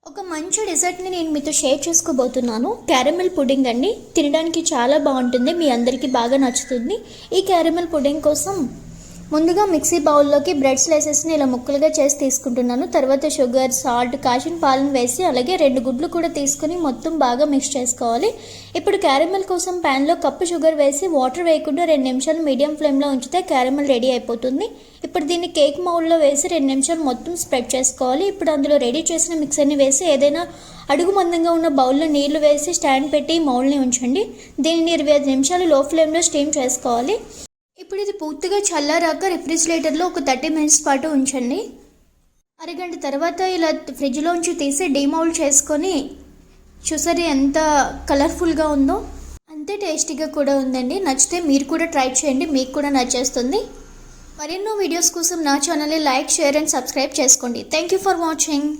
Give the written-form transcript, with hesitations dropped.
ఒక మంచి డెజర్ట్ని నేను మీతో షేర్ చేసుకోబోతున్నాను. క్యారమెల్ పుడింగ్ అండి. తినడానికి చాలా బాగుంటుంది, మీ అందరికీ బాగా నచ్చుతుంది. ఈ క్యారమెల్ పుడింగ్ కోసం ముందుగా మిక్సీ బౌల్లోకి బ్రెడ్ స్లైసెస్ని ఇలా ముక్కలుగా చేసి తీసుకుంటున్నాను. తర్వాత షుగర్, సాల్ట్, కాచిన పాలను వేసి అలాగే 2 గుడ్లు కూడా తీసుకుని మొత్తం బాగా మిక్స్ చేసుకోవాలి. ఇప్పుడు క్యారమెల్ కోసం ప్యాన్లో కప్పు షుగర్ వేసి వాటర్ వేయకుండా 2 నిమిషాలు మీడియం ఫ్లేమ్లో ఉంచితే క్యారమెల్ రెడీ అయిపోతుంది. ఇప్పుడు దీన్ని కేక్ మౌల్డ్లో వేసి 2 నిమిషాలు మొత్తం స్ప్రెడ్ చేసుకోవాలి. ఇప్పుడు అందులో రెడీ చేసిన మిక్సర్ని వేసి ఏదైనా అడుగు మందంగా ఉన్న బౌల్లో నీళ్లు వేసి స్టాండ్ పెట్టి మౌల్డ్ని ఉంచండి. దీనిని 25 నిమిషాలు లో ఫ్లేమ్లో స్టీమ్ చేసుకోవాలి. ఇప్పుడు ఇది పూర్తిగా చల్లారాక రిఫ్రిజిరేటర్లో ఒక 30 మినిట్స్ పాటు ఉంచండి. అరగంట తర్వాత ఇలా ఫ్రిడ్జ్లోంచి తీసి డీమౌల్డ్ చేసుకొని చూసారు ఎంత కలర్ఫుల్గా ఉందో, అంతే టేస్టీగా కూడా ఉందండి. నచ్చితే మీరు కూడా ట్రై చేయండి, మీకు కూడా నచ్చేస్తుంది. మరెన్నో వీడియోస్ కోసం నా ఛానల్ని లైక్, షేర్ అండ్ సబ్స్క్రైబ్ చేసుకోండి. Thank you for watching.